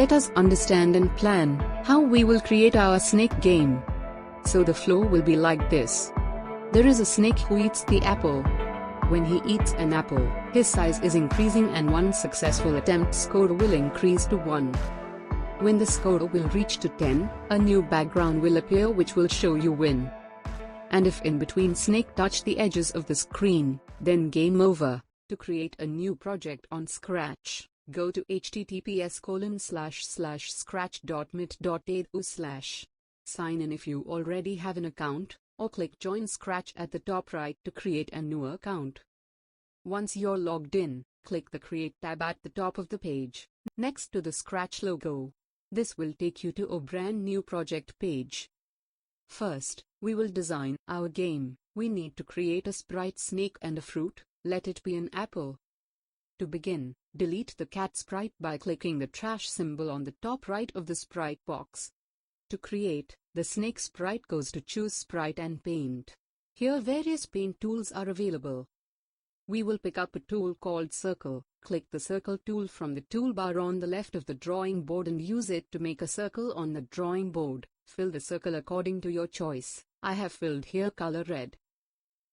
let us understand and plan how we will create our snake game. So the flow will be like this. There is a snake who eats the apple. When he eats an apple, his size is increasing and one successful attempt score will increase to 1. When the score will reach to 10, a new background will appear which will show you win. And if in between snake touch the edges of the screen, then game over. To create a new project on Scratch, go to https://scratch.mit.edu/. Sign in if you already have an account, or click Join Scratch at the top right to create a new account. Once you're logged in, click the Create tab at the top of the page, next to the Scratch logo. This will take you to a brand new project page. First, we will design our game. We need to create a sprite snake and a fruit. Let it be an apple. To begin, delete the cat sprite by clicking the trash symbol on the top right of the sprite box. To create the snake sprite, goes to Choose Sprite and Paint. Here various paint tools are available. We will pick up a tool called Circle. Click the Circle tool from the toolbar on the left of the drawing board and use it to make a circle on the drawing board. Fill the circle according to your choice. I have filled here color red.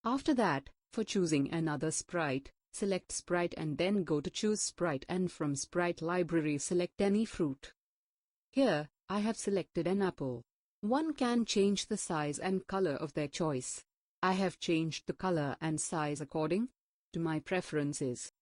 After that, for choosing another sprite, select Sprite and then go to Choose Sprite and from Sprite library select any fruit. Here, I have selected an apple. One can change the size and color of their choice. I have changed the color and size according to my preferences.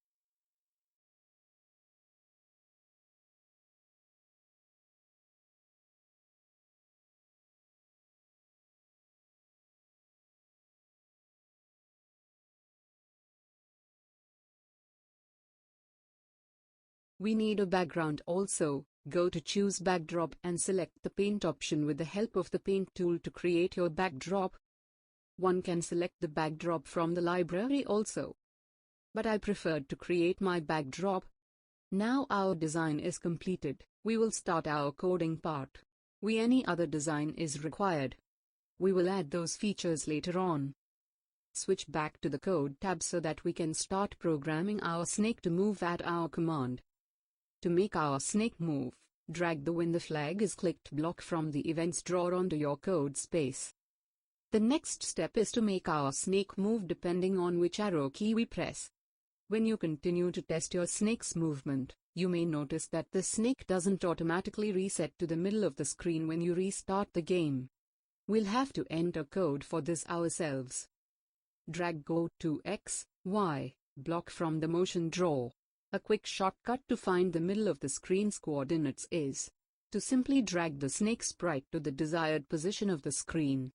We need a background also. Go to Choose Backdrop and select the Paint option with the help of the Paint tool to create your backdrop. One can select the backdrop from the library also, but I preferred to create my backdrop. Now our design is completed. We will start our coding part. Any other design is required. We will add those features later on. Switch back to the Code tab so that we can start programming our snake to move at our command. To make our snake move, drag the When the flag is clicked block from the Events drawer onto your code space. The next step is to make our snake move depending on which arrow key we press. When you continue to test your snake's movement, you may notice that the snake doesn't automatically reset to the middle of the screen when you restart the game. We'll have to enter code for this ourselves. Drag Go to X, Y, block from the motion drawer. A quick shortcut to find the middle of the screen's coordinates is to simply drag the snake sprite to the desired position of the screen.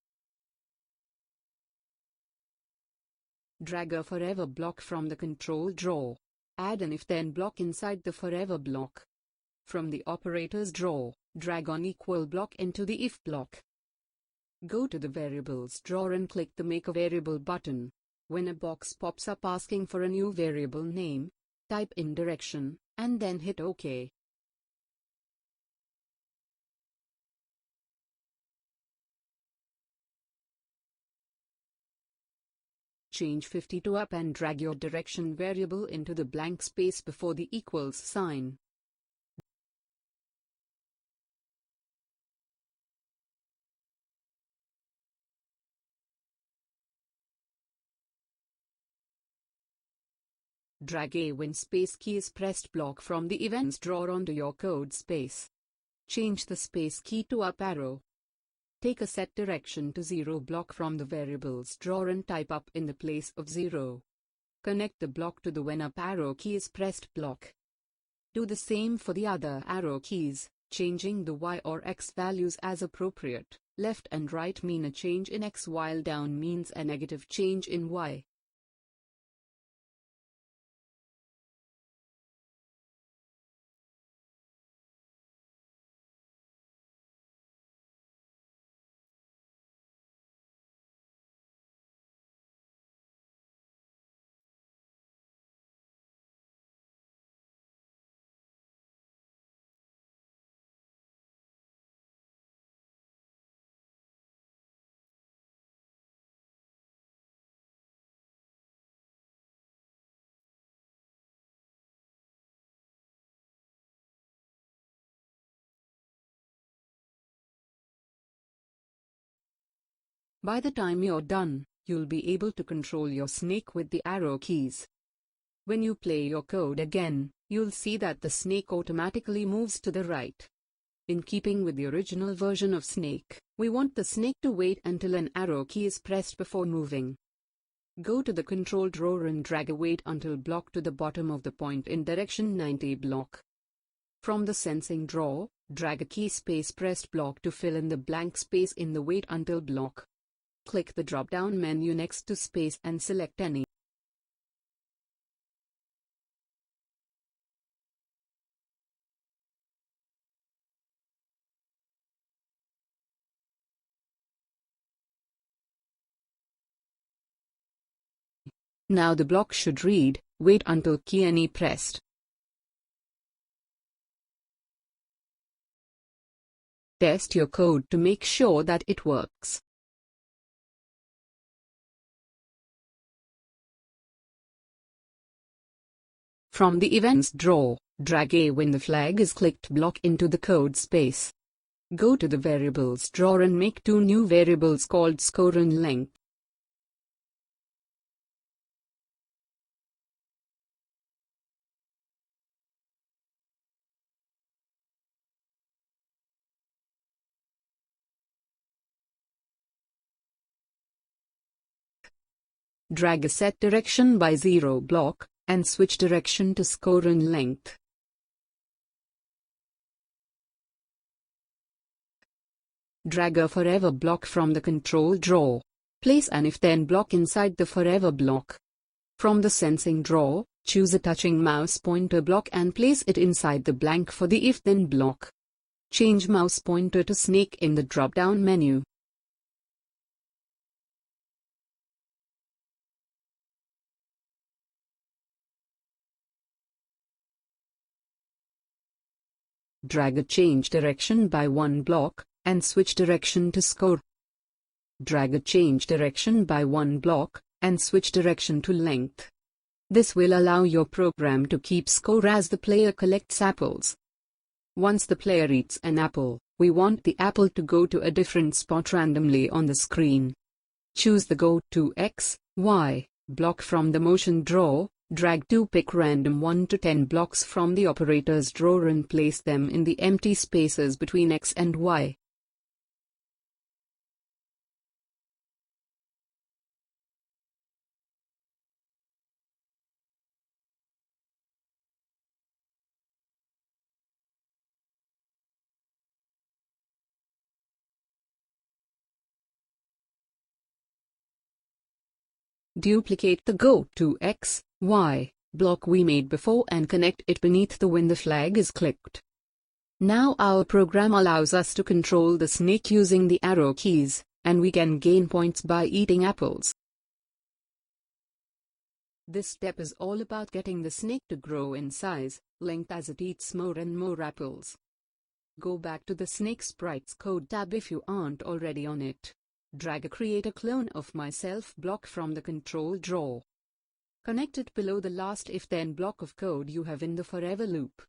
Drag a forever block from the control drawer. Add an if-then block inside the forever block. From the operators drawer, drag on equal block into the if block. Go to the variables drawer and click the Make a Variable button. When a box pops up asking for a new variable name, type in direction, and then hit OK. Change 50 to up and drag your direction variable into the blank space before the equals sign. Drag a when space key is pressed block from the Events drawer onto your code space. Change the space key to up arrow. Take a set direction to 0 block from the variables drawer and type up in the place of 0. Connect the block to the when up arrow key is pressed block. Do the same for the other arrow keys, changing the Y or X values as appropriate. Left and right mean a change in X while down means a negative change in Y. By the time you're done, you'll be able to control your snake with the arrow keys. When you play your code again, you'll see that the snake automatically moves to the right. In keeping with the original version of Snake, we want the snake to wait until an arrow key is pressed before moving. Go to the control drawer and drag a wait until block to the bottom of the point in direction 90 block. From the sensing drawer, drag a key space pressed block to fill in the blank space in the wait until block. Click the drop-down menu next to space and select any. Now the block should read, wait until key any pressed. Test your code to make sure that it works. From the events drawer, drag a when the flag is clicked block into the code space. Go to the variables drawer and make two new variables called score and length. Drag a set direction by 0 block, and switch direction to score and length. Drag a forever block from the control drawer. Place an if-then block inside the forever block. From the sensing drawer, choose a touching mouse pointer block and place it inside the blank for the if-then block. Change mouse pointer to snake in the drop-down menu. Drag a change direction by 1 block, and switch direction to score. Drag a change direction by 1 block, and switch direction to length. This will allow your program to keep score as the player collects apples. Once the player eats an apple, we want the apple to go to a different spot randomly on the screen. Choose the Go to X, Y block from the motion drawer. Drag to pick random 1 to 10 blocks from the operators drawer and place them in the empty spaces between X and Y. Duplicate the Go to X, Y block we made before and connect it beneath the when the flag is clicked. Now our program allows us to control the snake using the arrow keys, and we can gain points by eating apples. This step is all about getting the snake to grow in size, length as it eats more and more apples. Go back to the Snake Sprites Code tab if you aren't already on it. Drag a Create a Clone of Myself block from the control drawer. Connect it below the last if-then block of code you have in the forever loop.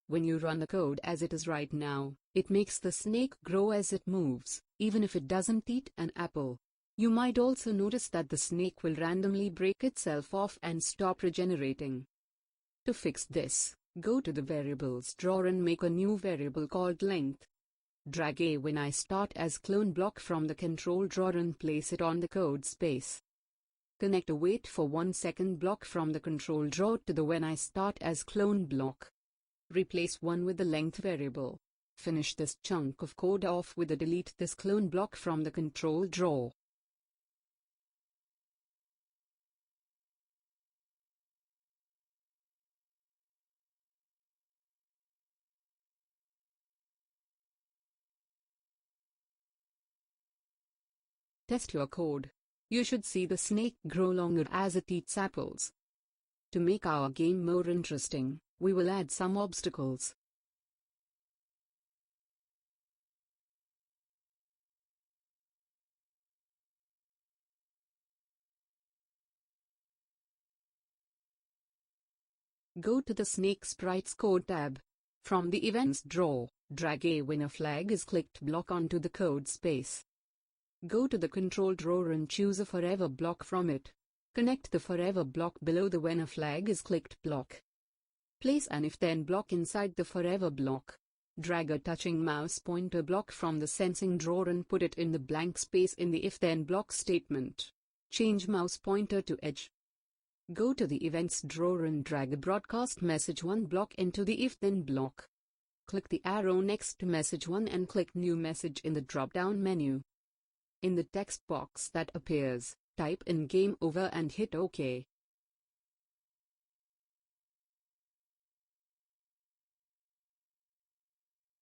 When you run the code as it is right now, it makes the snake grow as it moves, even if it doesn't eat an apple. You might also notice that the snake will randomly break itself off and stop regenerating. To fix this, go to the variables drawer and make a new variable called length. Drag a when I start as clone block from the control drawer and place it on the code space. Connect a wait for 1 second block from the control drawer to the when I start as clone block. Replace 1 with the length variable. Finish this chunk of code off with a delete this clone block from the control drawer. Test your code. You should see the snake grow longer as it eats apples. To make our game more interesting, we will add some obstacles. Go to the Snake Sprites Code tab. From the Events drawer, drag a when a flag is clicked block onto the code space. Go to the Control drawer and choose a Forever block from it. Connect the Forever block below the When a flag is clicked block. Place an if-then block inside the Forever block. Drag a touching mouse pointer block from the Sensing drawer and put it in the blank space in the if-then block statement. Change mouse pointer to edge. Go to the Events drawer and drag a Broadcast Message 1 block into the if-then block. Click the arrow next to Message 1 and click New Message in the drop-down menu. In the text box that appears, type in Game Over and hit OK.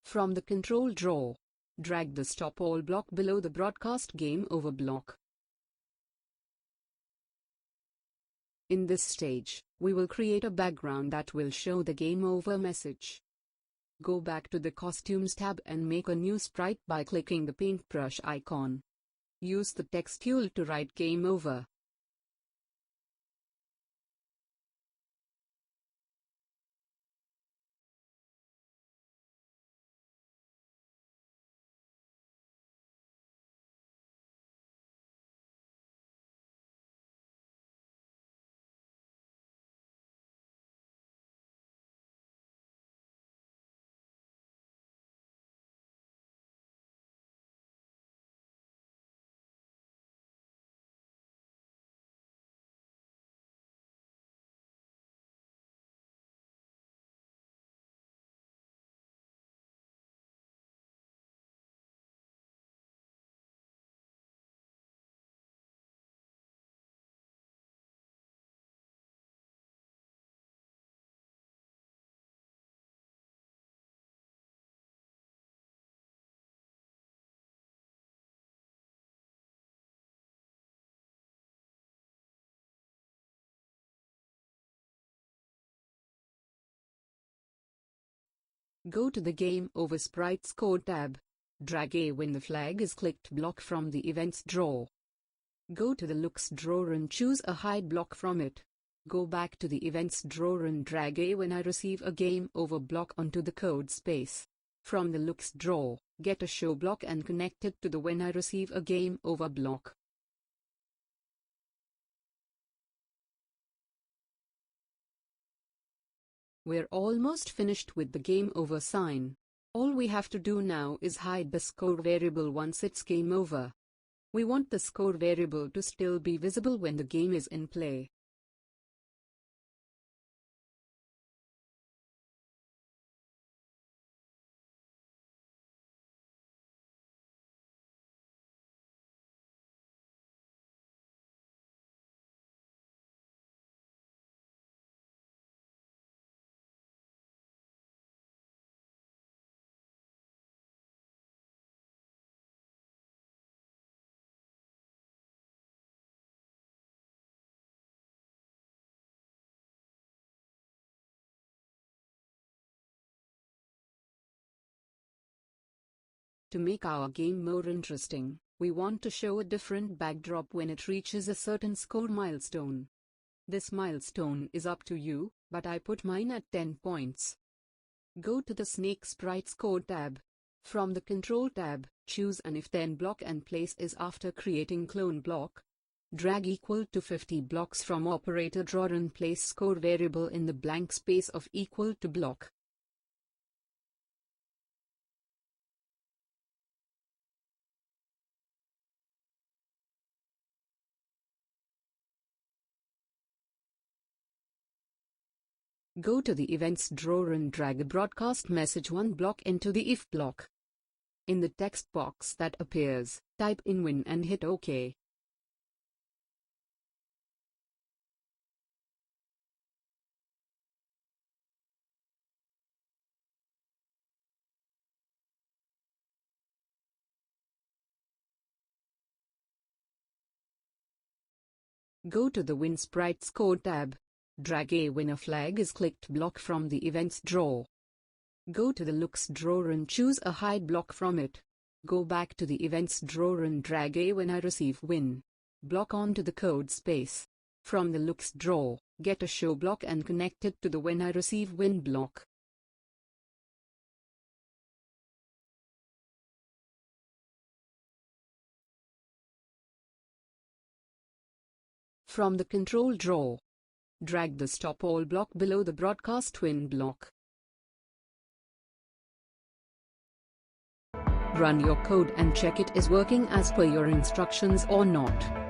From the Control drawer, drag the Stop All block below the Broadcast Game Over block. In this stage, we will create a background that will show the Game Over message. Go back to the Costumes tab and make a new sprite by clicking the paintbrush icon. Use the text tool to write Game Over. Go to the Game Over Sprites Code tab. Drag a when the flag is clicked block from the Events drawer. Go to the Looks drawer and choose a Hide block from it. Go back to the Events drawer and drag a when I receive a Game Over block onto the code space. From the Looks drawer, get a Show block and connect it to the When I receive a Game Over block. We're almost finished with the Game Over sign. All we have to do now is hide the score variable once it's game over. We want the score variable to still be visible when the game is in play. To make our game more interesting, we want to show a different backdrop when it reaches a certain score milestone. This milestone is up to you, but I put mine at 10 points. Go to the Snake Sprites Code tab. From the Control tab, choose an if-then block and place is after creating clone block. Drag equal to 50 blocks from operator drawer and place score variable in the blank space of equal to block. Go to the Events drawer and drag a Broadcast Message 1 block into the If block. In the text box that appears, type in Win and hit OK. Go to the Win Sprites Code tab. Drag a when a flag is clicked block from the Events drawer. Go to the Looks drawer and choose a Hide block from it. Go back to the Events drawer and drag a when I receive Win block onto the code space. From the looks drawer, get a show block and connect it to the when I receive win block. From the control drawer, drag the stop all block below the broadcast win block. Run your code and check it is working as per your instructions or not.